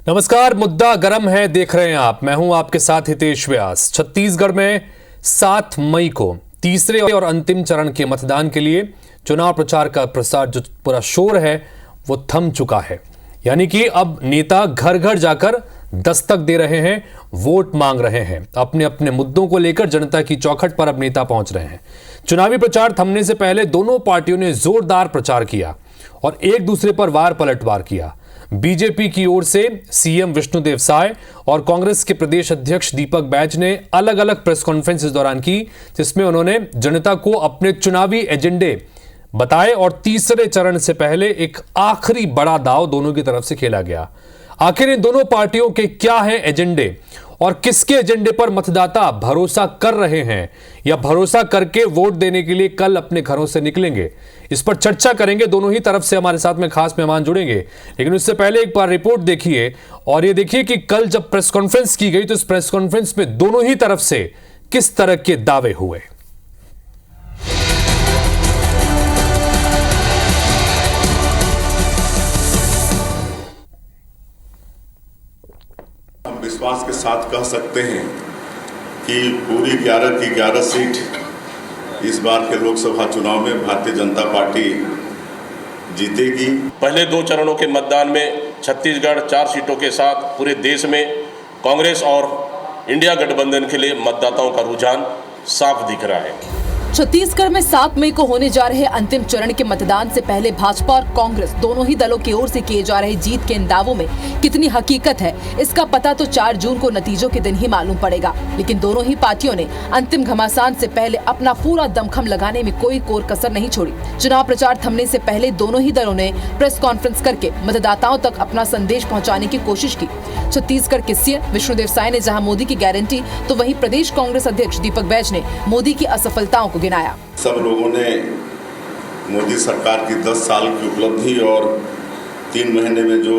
नमस्कार, मुद्दा गरम है देख रहे हैं आप। मैं हूं आपके साथ हितेश व्यास। छत्तीसगढ़ में 7 मई को तीसरे और अंतिम चरण के मतदान के लिए चुनाव प्रचार का प्रसार जो पूरा शोर है वो थम चुका है। यानी कि अब नेता घर घर जाकर दस्तक दे रहे हैं, वोट मांग रहे हैं। अपने अपने मुद्दों को लेकर जनता की चौखट पर अब नेता पहुंच रहे हैं। चुनावी प्रचार थमने से पहले दोनों पार्टियों ने जोरदार प्रचार किया और एक दूसरे पर वार पलटवार किया। बीजेपी की ओर से सीएम विष्णुदेव साय और कांग्रेस के प्रदेश अध्यक्ष दीपक बैज ने अलग अलग प्रेस कॉन्फ्रेंस इस दौरान की, जिसमें उन्होंने जनता को अपने चुनावी एजेंडे बताए और तीसरे चरण से पहले एक आखिरी बड़ा दांव दोनों की तरफ से खेला गया। आखिर इन दोनों पार्टियों के क्या हैं एजेंडे और किसके एजेंडे पर मतदाता भरोसा कर रहे हैं या भरोसा करके वोट देने के लिए कल अपने घरों से निकलेंगे, इस पर चर्चा करेंगे। दोनों ही तरफ से हमारे साथ में खास मेहमान जुड़ेंगे, लेकिन उससे पहले एक बार रिपोर्ट देखिए और ये देखिए कि कल जब प्रेस कॉन्फ्रेंस की गई तो इस प्रेस कॉन्फ्रेंस में दोनों ही तरफ से किस तरह के दावे हुए। हम विश्वास के साथ कह सकते हैं कि पूरी 11 की 11 सीट इस बार के लोकसभा चुनाव में भारतीय जनता पार्टी जीतेगी। पहले 2 चरणों के मतदान में छत्तीसगढ़ 4 सीटों के साथ पूरे देश में कांग्रेस और इंडिया गठबंधन के लिए मतदाताओं का रुझान साफ दिख रहा है। छत्तीसगढ़ में 7 मई को होने जा रहे अंतिम चरण के मतदान से पहले भाजपा और कांग्रेस दोनों ही दलों की ओर से किए जा रहे जीत के इन दावों में कितनी हकीकत है, इसका पता तो 4 जून को नतीजों के दिन ही मालूम पड़ेगा। लेकिन दोनों ही पार्टियों ने अंतिम घमासान से पहले अपना पूरा दमखम लगाने में कोई कोर कसर नहीं छोड़ी। चुनाव प्रचार थमने से पहले दोनों ही दलों ने प्रेस कॉन्फ्रेंस करके मतदाताओं तक अपना संदेश पहुँचाने की कोशिश की। छत्तीसगढ़ के सीएम विष्णुदेव साय ने जहाँ मोदी की गारंटी, तो वहीं प्रदेश कांग्रेस अध्यक्ष दीपक बैज ने मोदी की असफलताओं को गिनाया। सब लोगों ने मोदी सरकार की 10 साल की उपलब्धि और 3 महीने में जो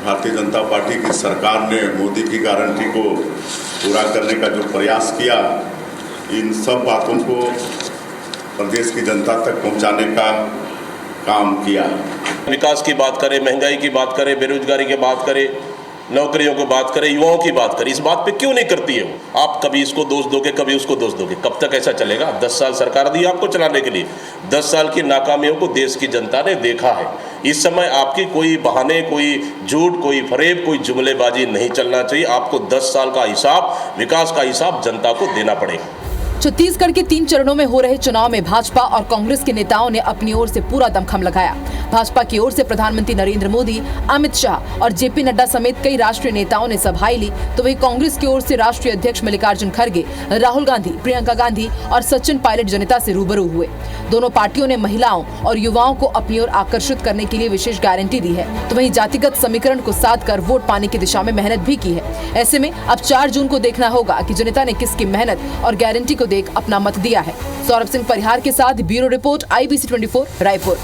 भारतीय जनता पार्टी की सरकार ने मोदी की गारंटी को पूरा करने का जो प्रयास किया, इन सब बातों को प्रदेश की जनता तक पहुंचाने का काम किया। विकास की बात करें, महंगाई की बात करें, बेरोजगारी की बात करें, नौकरियों की बात करें, युवाओं की बात करें, इस बात पे क्यों नहीं करती है वो? आप कभी इसको दोष दोगे, कभी उसको दोष दोगे, कब तक ऐसा चलेगा? 10 साल सरकार दी आपको चलाने के लिए। 10 साल की नाकामियों को देश की जनता ने देखा है। इस समय आपकी कोई बहाने, कोई झूठ, कोई फरेब, कोई जुमलेबाजी नहीं चलना चाहिए। आपको 10 साल का हिसाब, विकास का हिसाब जनता को देना पड़ेगा। छत्तीसगढ़ के 3 चरणों में हो रहे चुनाव में भाजपा और कांग्रेस के नेताओं ने अपनी ओर से पूरा दमखम लगाया। भाजपा की ओर से प्रधानमंत्री नरेंद्र मोदी, अमित शाह और जेपी नड्डा समेत कई राष्ट्रीय नेताओं ने सभाएं ली, तो वहीं कांग्रेस की ओर से राष्ट्रीय अध्यक्ष मल्लिकार्जुन खड़गे, राहुल गांधी, प्रियंका गांधी और सचिन पायलट जनता से रूबरू हुए। दोनों पार्टियों ने महिलाओं और युवाओं को अपनी ओर आकर्षित करने के लिए विशेष गारंटी दी है, तो वहीं जातिगत समीकरण को साध कर वोट पाने की दिशा में मेहनत भी की है। ऐसे में अब 4 जून को देखना होगा कि जनता ने किसकी मेहनत और गारंटी को देख अपना मत दिया है। सौरभ सिंह परिहार के साथ ब्यूरो रिपोर्ट, IBC 24 रायपुर।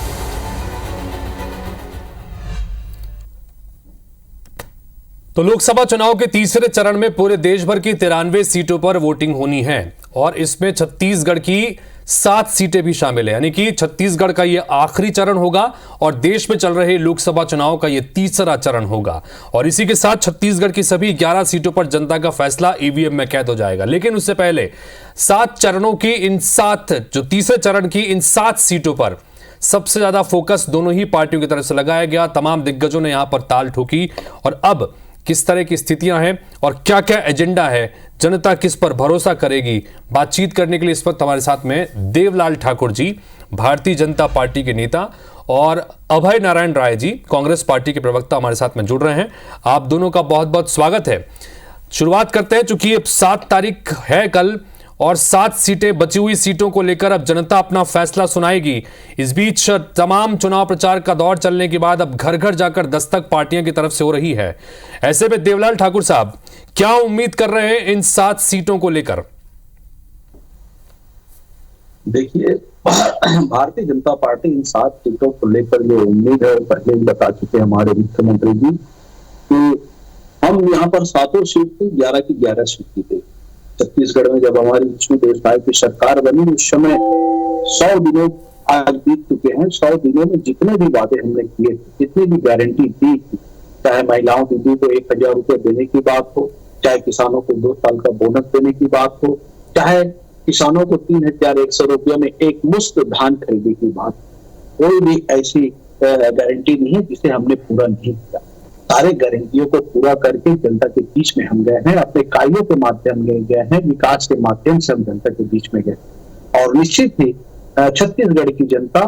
तो लोकसभा चुनाव के तीसरे चरण में पूरे देश भर की 93 सीटों पर वोटिंग होनी है और इसमें छत्तीसगढ़ की 7 सीटें भी शामिल है। यानी कि छत्तीसगढ़ का यह आखिरी चरण होगा और देश में चल रहे लोकसभा चुनाव का यह तीसरा चरण होगा और इसी के साथ छत्तीसगढ़ की सभी 11 सीटों पर जनता का फैसला ईवीएम में कैद हो जाएगा। लेकिन उससे पहले 7 चरणों की इन 7 जो तीसरे चरण की इन 7 सीटों पर सबसे ज्यादा फोकस दोनों ही पार्टियों की तरफ से लगाया गया। तमाम दिग्गजों ने यहां पर ताल ठोकी और अब किस तरह की स्थितियां हैं और क्या क्या एजेंडा है, जनता किस पर भरोसा करेगी, बातचीत करने के लिए इस वक्त हमारे साथ में देवलाल ठाकुर जी, भारतीय जनता पार्टी के नेता, और अभय नारायण राय जी, कांग्रेस पार्टी के प्रवक्ता हमारे साथ में जुड़ रहे हैं। आप दोनों का बहुत बहुत स्वागत है। शुरुआत करते हैं, चूंकि अब 7 तारीख है कल और 7 सीटें, बची हुई सीटों को लेकर अब जनता अपना फैसला सुनाएगी। इस बीच तमाम चुनाव प्रचार का दौर चलने के बाद अब घर घर जाकर दस्तक पार्टियों की तरफ से हो रही है। ऐसे में देवलाल ठाकुर साहब, क्या उम्मीद कर रहे हैं इन 7 सीटों को लेकर? देखिए, भारतीय जनता पार्टी इन 7 सीटों को लेकर जो उम्मीद है, पहले ही बता चुके हमारे मुख्यमंत्री जी कि हम यहाँ पर 7 सीट थी, 11 की 11 सीट थी। छत्तीसगढ़ में जब हमारी विष्णुदेव साय की सरकार बनी उस समय 100 दिनों आज बीत चुके हैं। 100 दिनों में जितने भी वादे हमने किए थे, जितनी भी गारंटी दी थी, चाहे महिलाओं दीदी को 1,000 रुपये देने की बात हो, चाहे किसानों को 2 साल का बोनस देने की बात हो, चाहे किसानों को 3,100 रुपये में एक मुश्त धान खरीदने की बात, कोई भी ऐसी गारंटी नहीं है जिसे हमने पूरा नहीं किया। सारे गारंटियों को पूरा करके जनता के बीच में हम गए हैं, अपने कार्यों के माध्यम में गए हैं, विकास के माध्यम से हम जनता के बीच में गए। और निश्चित ही छत्तीसगढ़ की जनता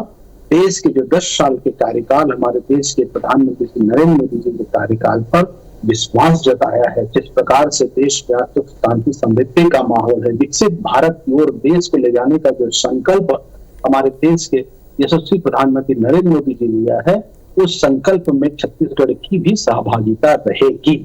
देश के जो 10 साल के कार्यकाल, हमारे देश के प्रधानमंत्री श्री नरेंद्र मोदी जी के कार्यकाल पर विश्वास जताया है। जिस प्रकार से देश में सुख शांति समृद्धि का माहौल है, विकसित भारत की ओर देश को ले जाने का जो संकल्प हमारे देश के यशस्वी प्रधानमंत्री नरेंद्र मोदी जी लिया है, उस संकल्प में छत्तीसगढ़ की भी सहभागिता रहेगी।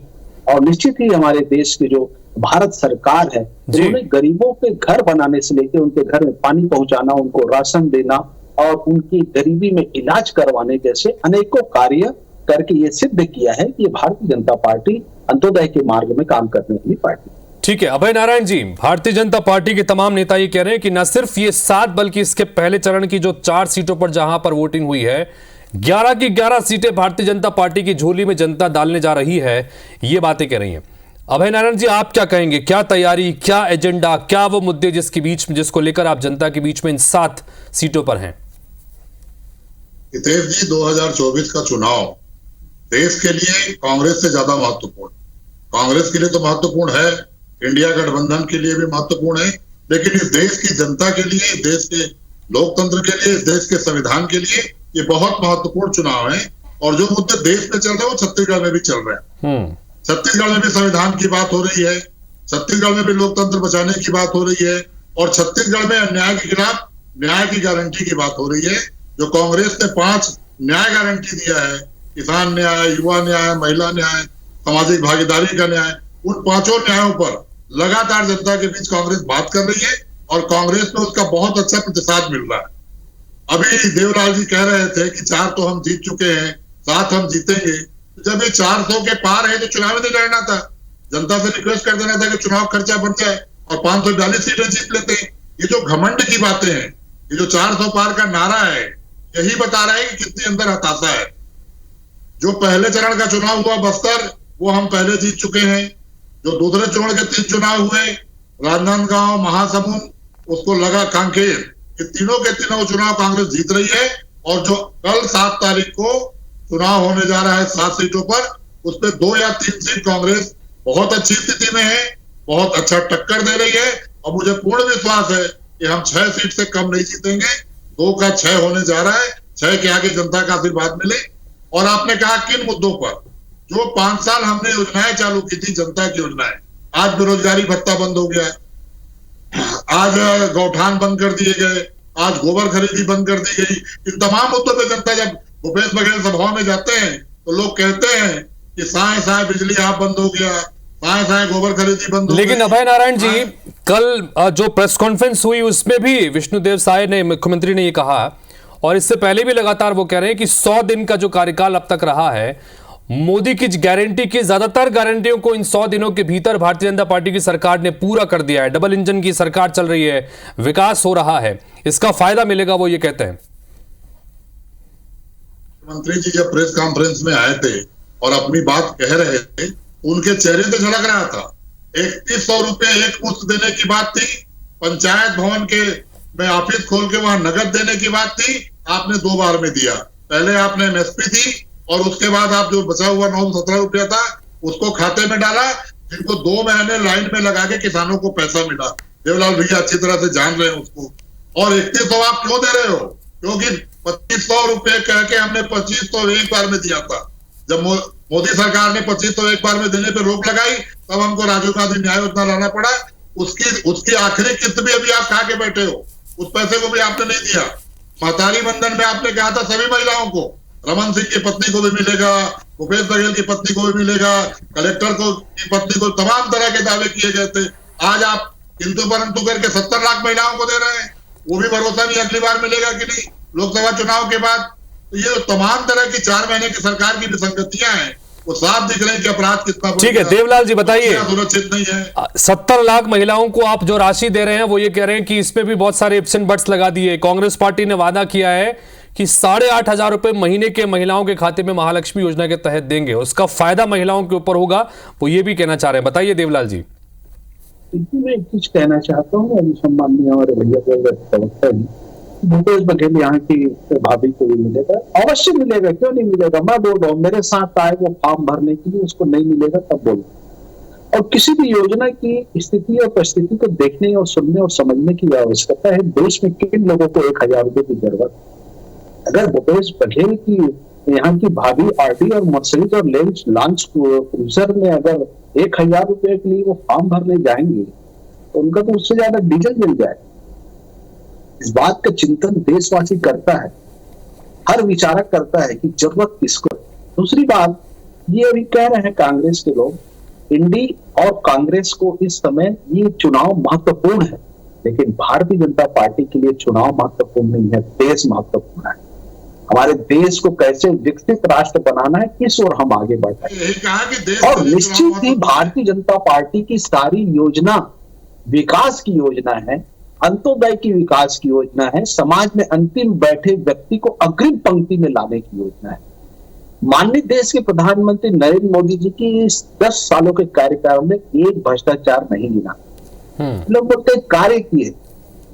और निश्चित ही हमारे देश की जो भारत सरकार है, उन्होंने गरीबों के घर बनाने से लेकर उनके घर में पानी पहुंचाना, उनको राशन देना और उनकी गरीबी में इलाज करवाने जैसे अनेकों कार्य करके ये सिद्ध किया है कि भारतीय जनता पार्टी अंत्योदय के मार्ग में काम करने वाली पार्टी। ठीक है अभय नारायण जी, भारतीय जनता पार्टी के तमाम नेता ये कह रहे हैं कि न सिर्फ ये 7 बल्कि इसके पहले चरण की जो 4 सीटों पर जहां पर वोटिंग हुई है, 11 की 11 सीटें भारतीय जनता पार्टी की झोली में जनता डालने जा रही है, ये बातें कह रही हैं। अभय नारायण जी, आप क्या कहेंगे? क्या तैयारी, क्या एजेंडा, क्या वो मुद्दे जिसको लेकर आप जनता के बीच में इन 7 सीटों पर हैं? हितेश जी, 2024 का चुनाव देश के लिए कांग्रेस से ज्यादा महत्वपूर्ण, कांग्रेस के लिए तो महत्वपूर्ण है, इंडिया गठबंधन के लिए भी महत्वपूर्ण है, लेकिन इस देश की जनता के लिए, देश के लोकतंत्र के लिए, देश के संविधान के लिए ये बहुत महत्वपूर्ण चुनाव है। और जो मुद्दे देश में चल रहे हैं वो छत्तीसगढ़ में भी चल रहे हैं। छत्तीसगढ़ में भी संविधान की बात हो रही है, छत्तीसगढ़ में भी लोकतंत्र बचाने की बात हो रही है, और छत्तीसगढ़ में अन्याय के खिलाफ न्याय की गारंटी की बात हो रही है। जो कांग्रेस ने 5 न्याय गारंटी दिया है, किसान न्याय, युवा न्याय, महिला न्याय, सामाजिक भागीदारी का न्याय, उन 5 न्यायों पर लगातार जनता के बीच कांग्रेस बात कर रही है और कांग्रेस में उसका बहुत अच्छा प्रतिसाद मिल रहा है। अभी देवलाल जी कह रहे थे कि 4 तो हम जीत चुके हैं, 7 हम जीतेंगे। जब ये 400 के पार है तो चुनाव नहीं लड़ना था, जनता से रिक्वेस्ट कर देना था कि चुनाव खर्चा बन जाए और 542 सीटें जीत लेते हैं। ये जो घमंड की बातें हैं, ये जो 400 पार का नारा है, यही बता रहा है कि कितनी अंदर हताशा है। जो पहले चरण का चुनाव हुआ बस्तर, वो हम पहले जीत चुके हैं। जो दूसरे चरण के 3 चुनाव हुए, राजनांदगांव, महासमुंद, उसको लगा कांकेर, ये तीनों के तीनों चुनाव कांग्रेस जीत रही है। और जो कल 7 तारीख को चुनाव होने जा रहा है 7 सीटों पर, उसमें 2 या 3 सीट कांग्रेस बहुत अच्छी स्थिति में है, बहुत अच्छा टक्कर दे रही है। और मुझे पूर्ण विश्वास है कि हम 6 सीट से कम नहीं जीतेंगे, 2 का 6 होने जा रहा है। 6 के आगे जनता का आशीर्वाद मिले। और आपने कहा किन मुद्दों पर, जो 5 साल हमने योजनाएं चालू की थी, जनता की योजनाएं, आज बेरोजगारी भत्ता बंद हो गया, आज गौठान बंद कर दिए गए, आज गोबर खरीदी बंद कर दी गई। इन तमाम मुद्दों पर जनता जब भूपेश बघेल सभाओं में जाते हैं तो लोग कहते हैं कि साए साए बिजली आप बंद हो गया, साए साए गोबर खरीदी बंद हो गई। लेकिन अभय नारायण जी, कल जो प्रेस कॉन्फ्रेंस हुई उसमें भी विष्णुदेव साय ने, मुख्यमंत्री ने ये कहा, और इससे पहले भी लगातार वो कह रहे हैं कि 100 दिन का जो कार्यकाल अब तक रहा है, मोदी की गारंटी की ज्यादातर गारंटियों को इन 100 दिनों के भीतर भारतीय जनता पार्टी की सरकार ने पूरा कर दिया है। डबल इंजन की सरकार चल रही है, विकास हो रहा है, इसका फायदा मिलेगा, वो ये कहते हैं। मंत्री जी जब प्रेस कॉन्फ्रेंस में आए थे और अपनी बात कह रहे थे, उनके चेहरे से झलक रहा था। 3100 रुपए एक मुश्त देने की बात थी, पंचायत भवन के में ऑफिस खोल के वहां नगद देने की बात थी, आपने 2 बार में दिया। पहले आपने एमएसपी दी और उसके बाद आप जो बचा हुआ 917 रुपया था उसको खाते में डाला, जिनको 2 महीने लाइन में लगा के किसानों को पैसा मिला। देवलाल भैया अच्छी तरह से जान रहे हैं उसको। और 3100 आप क्यों दे रहे हो? क्योंकि 2500 रुपए कह के हमने 2500 एक बार में दिया था। जब मोदी सरकार ने 2500 एक बार में देने पे रोक लगाई, तब हमको राजीव गांधी न्याय योजना लाना पड़ा। उसकी आखिरी किस्त भी अभी आप खा के बैठे हो, उस पैसे को भी आपने नहीं दिया। महतारी बंधन में आपने कहा था सभी महिलाओं को, रमन सिंह की पत्नी को भी मिलेगा, भूपेश बघेल की पत्नी को भी मिलेगा, कलेक्टर की पत्नी को, तमाम तरह के दावे किए गए थे। आज आप किंतु परंतु करके 70 लाख महिलाओं को दे रहे हैं, वो भी भरोसा नहीं अगली बार मिलेगा कि नहीं लोकसभा चुनाव के बाद। तो ये तमाम तरह की 4 महीने की सरकार की विसंगतियां हैं, वो साफ दिख रहे हैं कि अपराध कितना। ठीक है देवलाल जी, बताइए, सुरक्षित नहीं है। 70 लाख महिलाओं को आप जो राशि दे रहे हैं, वो ये कह रहे हैं कि इसमें भी बहुत सारे इफ्स एंड बट्स लगा दिए। कांग्रेस पार्टी ने वादा किया है कि 8,500 रुपए महीने के महिलाओं के खाते में महालक्ष्मी योजना के तहत देंगे, उसका फायदा महिलाओं के ऊपर होगा, वो ये भी कहना चाह रहे हैं। बताइए देवलाल जी। मैं एक चीज कहना चाहता हूँ, अभी सम्माननीय हमारे भैया प्रवक्ता जी भूपेश बघेल यहाँ की भाभी को भी मिलेगा, अवश्य मिलेगा, क्यों नहीं मिलेगा। मैं बोल रहा हूँ मेरे साथ आए वो फॉर्म भरने के लिए, उसको नहीं मिलेगा तब बोल। और किसी भी योजना की स्थिति और परिस्थिति को देखने और सुनने और समझने की आवश्यकता है। देश में किन लोगों को 1,000 रुपए की जरूरत। अगर भूपेश बघेल की यहाँ की भाभी आरडी और मर्सिडीज और लॉन्च क्रूजर में अगर 1,000 रुपए के लिए वो फॉर्म भरने जाएंगे तो उनका तो उससे ज्यादा डीजल मिल जाए। इस बात का चिंतन देशवासी करता है, हर विचारक करता है कि जरूरत किसको। दूसरी बात ये अभी कह रहे हैं कांग्रेस के लोग, इंडी और कांग्रेस को इस समय ये चुनाव महत्वपूर्ण है, लेकिन भारतीय जनता पार्टी के लिए चुनाव महत्वपूर्ण नहीं है, देश महत्वपूर्ण है। हमारे देश को कैसे विकसित राष्ट्र बनाना है, इस ओर हम आगे बढ़ रहे हैं। और निश्चित ही भारतीय जनता पार्टी की सारी योजना विकास की योजना है, अंत्योदय की विकास की योजना है, समाज में अंतिम बैठे व्यक्ति को अग्रिम पंक्ति में लाने की योजना है। माननीय देश के प्रधानमंत्री नरेंद्र मोदी जी की इस 10 सालों के कार्यकाल में एक भ्रष्टाचार नहीं गिना। लोग बोलते कार्य किए,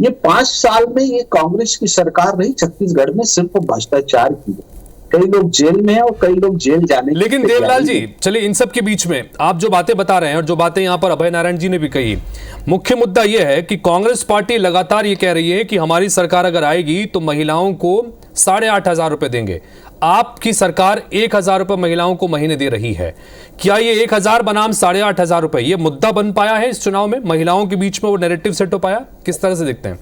ये 5 साल में ये कांग्रेस की सरकार रही छत्तीसगढ़ में, सिर्फ भ्रष्टाचार किए। कई लोग जेल में हैं और कई लोग जेल जाने। लेकिन देवलाल जी चलिए, इन सब के बीच में आप जो बातें बता रहे हैं और जो बातें यहां पर अभय नारायण जी ने भी कही, मुख्य मुद्दा यह है कि कांग्रेस पार्टी लगातार ये कह रही है कि हमारी सरकार अगर आएगी तो महिलाओं को 8,500 रुपए देंगे। आपकी सरकार 1,000 रुपए महिलाओं को महीने दे रही है। क्या ये 1,000 बनाम 8,500 रुपए ये मुद्दा बन पाया है इस चुनाव में? महिलाओं के बीच में वो नैरेटिव सेट हो पाया? किस तरह से देखते हैं?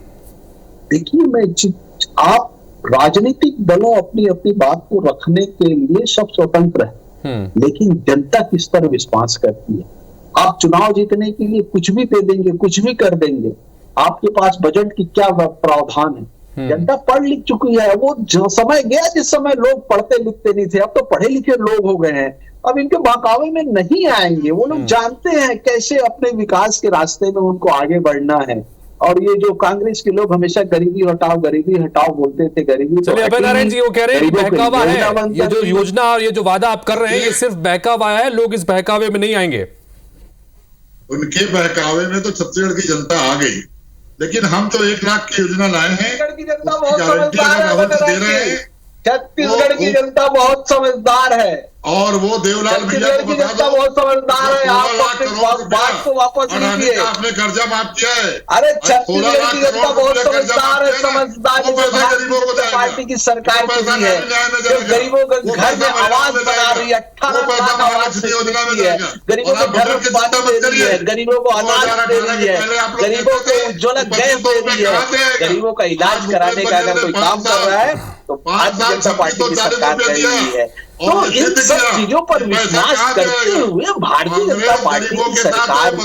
देखिए, आप राजनीतिक दलों अपनी अपनी बात को रखने के लिए सब स्वतंत्र है, लेकिन जनता किस पर विश्वास करती है। आप चुनाव जीतने के लिए कुछ भी दे देंगे, कुछ भी कर देंगे, आपके पास बजट की क्या प्रावधान है? जनता पढ़ लिख चुकी है। वो जो समय गया जिस समय लोग पढ़ते लिखते नहीं थे, अब तो पढ़े लिखे लोग हो गए हैं। अब इनके बहकावे में नहीं आएंगे। वो लोग जानते हैं कैसे अपने विकास के रास्ते में उनको आगे बढ़ना है। और ये जो कांग्रेस के लोग हमेशा गरीबी हटाओ बोलते थे, गरीबी। चलिए अभय नारायण जी वो कह रहे हैं बहकावा है, ये जो योजना और ये जो वादा आप कर रहे हैं ये सिर्फ बहकावा है, लोग इस बहकावे में नहीं आएंगे। उनके बहकावे में तो छत्तीसगढ़ की जनता आ गई, लेकिन हम तो 1 लाख की योजना लाए हैं, छत्तीसगढ़ की जनता बहुत समझदार है। और वो देवलाल भैया को बता दो, बहुत समझदार है। आप बात को वापस लीजिए। आपने कर्जा माफ किया है। अरे छत्तीसगढ़ की जनता बहुत समझदार है। समझदारी पार्टी की सरकार की भी है, जो गरीबों के घर में आवाज बना रही है। 18 लाख आवाज दे रही है, गरीबों के घर में पानी दे रही है, गरीबों को अनाज दे रही है, गरीबों को उज्ज्वला गैस दे रही है। गरीबों का इलाज कराने का अगर कोई काम कर रहा है तो भारतीय जनता पार्टी की सरकार कर रही है। तो इन सब चीजों पर विश्वास करते हुए भारतीय जनता पार्टी की सरकार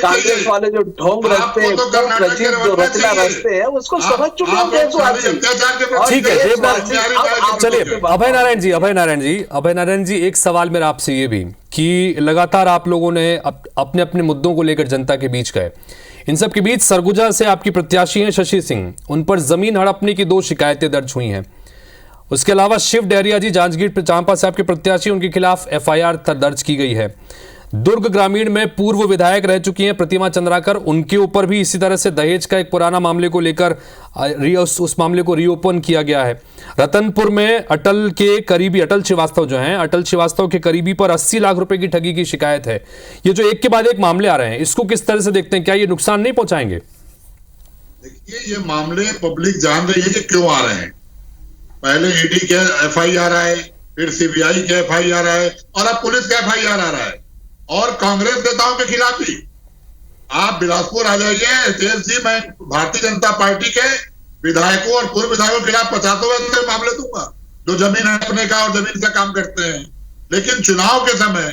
कांग्रेस वाले जो ढोंग रखते हैं, जो रचना रचते हैं, उसको समझ चुके हैं देशवासी। ठीक है, चलिए अभय नारायण जी एक सवाल मेरा आपसे ये भी कि लगातार आप लोगों ने अपने अपने मुद्दों को लेकर जनता के बीच गए। इन सब के बीच सरगुजा से आपकी प्रत्याशी हैं शशि सिंह, उन पर जमीन हड़पने की 2 शिकायतें दर्ज हुई हैं। उसके अलावा शिव डेहरिया जी जांजगीर चांपा से आपके प्रत्याशी, उनके खिलाफ FIR दर्ज की गई है। दुर्ग ग्रामीण में पूर्व विधायक रह चुकी हैं प्रतिमा चंद्राकर, उनके ऊपर भी इसी तरह से दहेज का एक पुराना मामले को लेकर उस मामले को रीओपन किया गया है। रतनपुर में अटल श्रीवास्तव के करीबी पर 80 लाख रुपए की ठगी की शिकायत है। ये जो एक के बाद एक मामले आ रहे हैं, इसको किस तरह से देखते हैं? क्या ये नुकसान नहीं पहुंचाएंगे? देखिए, ये मामले पब्लिक जान रही है कि क्यों आ रहे हैं। पहले ED के FIR आए, फिर CBI के FIR आए और अब पुलिस का FIR आ रहा है, और कांग्रेस नेताओं के खिलाफ भी। आप बिलासपुर आ जाइए तेज जी, मैं भारतीय जनता पार्टी के विधायकों और पूर्व विधायकों के खिलाफ 50 मामले दूंगा जो जमीन हड़पने का और जमीन का काम करते हैं। लेकिन चुनाव के समय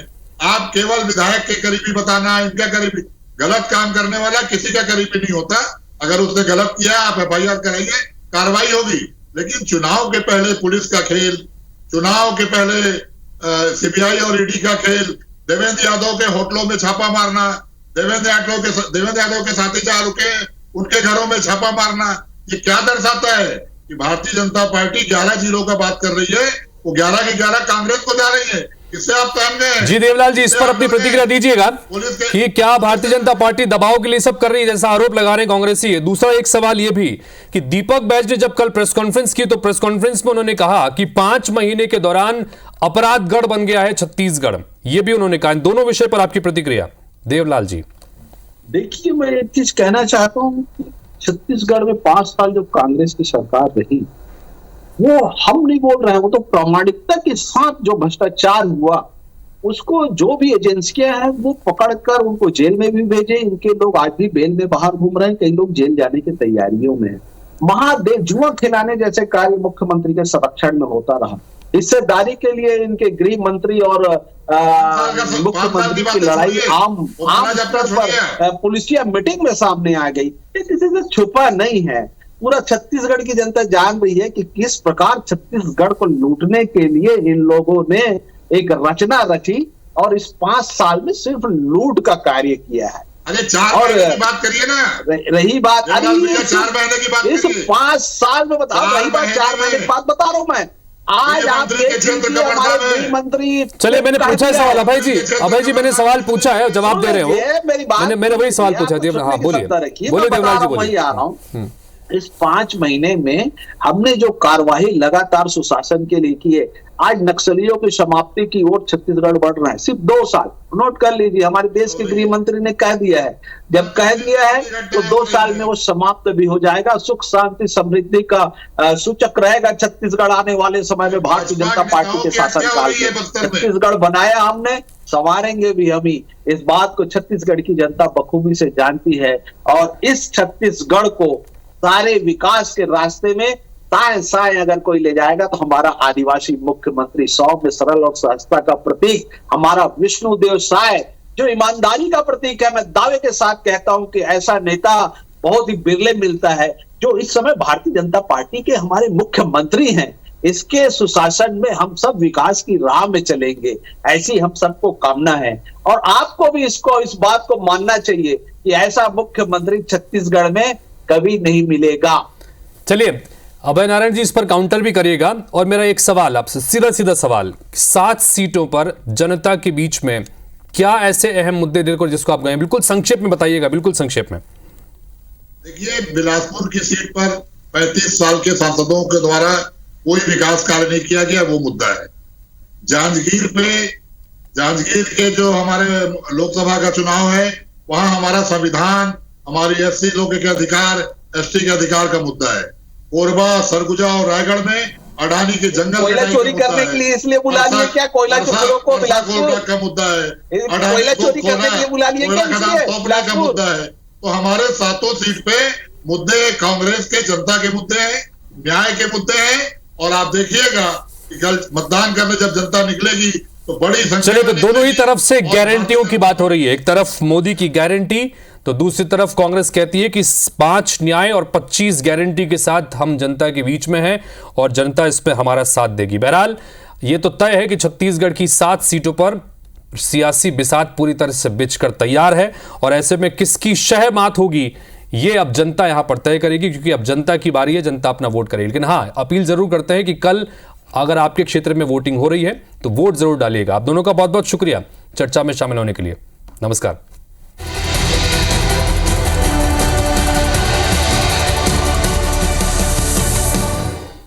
आप केवल विधायक के करीबी बताना, इनका करीबी, गलत काम करने वाला किसी का करीबी नहीं होता। अगर उसने गलत किया आप FIR कराइए, कार्रवाई होगी। लेकिन चुनाव के पहले पुलिस का खेल, चुनाव के पहले CBI और ED का खेल, देवेंद्र यादव के होटलों में छापा मारना, देवेंद्र यादव के साथी जहां रुके उनके घरों में छापा मारना, ये क्या दर्शाता है कि भारतीय जनता पार्टी 11 जिलों का बात कर रही है, वो 11 की 11 कांग्रेस को जा रही है। इससे आप सहम गए? जी देवलाल जी, इस पर अपनी प्रतिक्रिया दीजिएगा कि क्या भारतीय जनता पार्टी दबाव के लिए सब कर रही है जैसा आरोप लगा रहे हैं कांग्रेसी है। दूसरा एक सवाल ये भी कि दीपक बैज ने जब कल प्रेस कॉन्फ्रेंस की तो प्रेस कॉन्फ्रेंस में उन्होंने कहा कि 5 महीने के दौरान अपराध गढ़ बन गया है छत्तीसगढ़, ये भी उन्होंने कहा। दोनों विषय पर आपकी प्रतिक्रिया देवलाल जी। देखिए, मैं एक चीज कहना चाहता हूँ, छत्तीसगढ़ में 5 साल जब कांग्रेस की सरकार रही, वो हम नहीं बोल रहे हैं, वो तो प्रामाणिकता के साथ जो भ्रष्टाचार हुआ उसको जो भी एजेंसियां हैं वो पकड़कर उनको जेल में भी भेजे। इनके लोग आज भी बेल में बाहर घूम रहे हैं, कई लोग जेल जाने की तैयारियों में हैं। महादेव जुआ खिलाने जैसे कार्य मुख्यमंत्री के संरक्षण में होता रहा। हिस्सेदारी के लिए इनके गृह मंत्री और मुख्यमंत्री की लड़ाई आम स्तर पर पुलिसिया मीटिंग में सामने आ गई। ये किसी से छुपा नहीं है। पूरा छत्तीसगढ़ की जनता जान रही है कि किस प्रकार छत्तीसगढ़ को लूटने के लिए इन लोगों ने एक रचना रची और इस 5 साल में सिर्फ लूट का कार्य किया है। अरे 4 महीने की बात करिए ना। रही बात, अरे 4 महीने की बात इस 5 साल में बताओ, रही बात 4 महीने की बात बता रहा हूं मैं। आज आप हमारे गृह मंत्री, चलिए मैंने पूछा सवाल अभय जी मैंने सवाल पूछा है, जवाब दे रहे हो। मैंने वही सवाल पूछा। हाँ बोलिए देवलाल जी, बोलिए। आ रहा हूँ, इस 5 महीने में हमने जो कार्यवाही लगातार सुशासन के लिए की है, आज नक्सलियों की समाप्ति की ओर छत्तीसगढ़ बढ़ रहा है। सिर्फ 2 साल नोट कर लीजिए, हमारे देश के गृह मंत्री ने कह दिया है, जब कह दिया है तो 2 साल में वो समाप्त भी हो जाएगा। सुख शांति समृद्धि का सूचक रहेगा छत्तीसगढ़ आने वाले समय में भारतीय जनता पार्टी के शासनकाल में। छत्तीसगढ़ बनाया हमने, संवारेंगे भी हम ही। इस बात को छत्तीसगढ़ की जनता बखूबी से जानती है और इस छत्तीसगढ़ को सारे विकास के रास्ते में ताए साए अगर कोई ले जाएगा तो हमारा आदिवासी मुख्यमंत्री, सौम्य सरल और सहजता का प्रतीक, हमारा विष्णुदेव साय जो ईमानदारी का प्रतीक है। मैं दावे के साथ कहता हूं कि ऐसा नेता बहुत ही बिरले मिलता है जो इस समय भारतीय जनता पार्टी के हमारे मुख्यमंत्री हैं। इसके सुशासन में हम सब विकास की राह में चलेंगे, ऐसी हम सबको कामना है। और आपको भी इस बात को मानना चाहिए कि ऐसा मुख्यमंत्री छत्तीसगढ़ में कभी नहीं मिलेगा। चलिए अभय नारायण जी, इस पर काउंटर भी करिएगा। और मेरा एक सवाल आपसे, सीधा सवाल, 7 सीटों पर जनता के बीच में क्या ऐसे अहम मुद्दे देखो जिसको आप गए, बिल्कुल संक्षेप में बताइएगा, बिल्कुल संक्षेप में। देखिए, बिलासपुर की सीट पर 35 साल के सांसदों के द्वारा कोई विकास कार्य नहीं किया गया, वो मुद्दा है। जांजगीर के जो हमारे लोकसभा का चुनाव है, वहां हमारा संविधान, हमारी SC लोगों के अधिकार, ST के अधिकार का मुद्दा है। कोरबा, सरगुजा और रायगढ़ में अडानी के जंगल कोयला चोरी करने के लिए इसलिए बुला लिया क्या? कोयला चोरों को का मुद्दा है, कोयला चोरी करने के लिए बुला लिया क्या? का मुद्दा है। तो हमारे 7 सीट पे मुद्दे कांग्रेस के, जनता के मुद्दे हैं, न्याय के मुद्दे हैं। और आप देखिएगा कि कल मतदान करने जब जनता निकलेगी तो बड़ी संख्या। चलिए, तो दोनों ही तरफ से गारंटियों की बात हो रही है। एक तरफ मोदी की गारंटी, तो दूसरी तरफ कांग्रेस कहती है कि 5 न्याय और 25 गारंटी के साथ हम जनता के बीच में हैं और जनता इस पर हमारा साथ देगी। बहरहाल ये तो तय है कि छत्तीसगढ़ की 7 सीटों पर सियासी बिसात पूरी तरह से बिछकर तैयार है और ऐसे में किसकी शह मात होगी ये अब जनता यहां पर तय करेगी, क्योंकि अब जनता की बारी है, जनता अपना वोट करेगी। लेकिन हाँ, अपील जरूर करते हैं कि कल अगर आपके क्षेत्र में वोटिंग हो रही है तो वोट जरूर डालिएगा। आप दोनों का बहुत बहुत शुक्रिया चर्चा में शामिल होने के लिए। नमस्कार।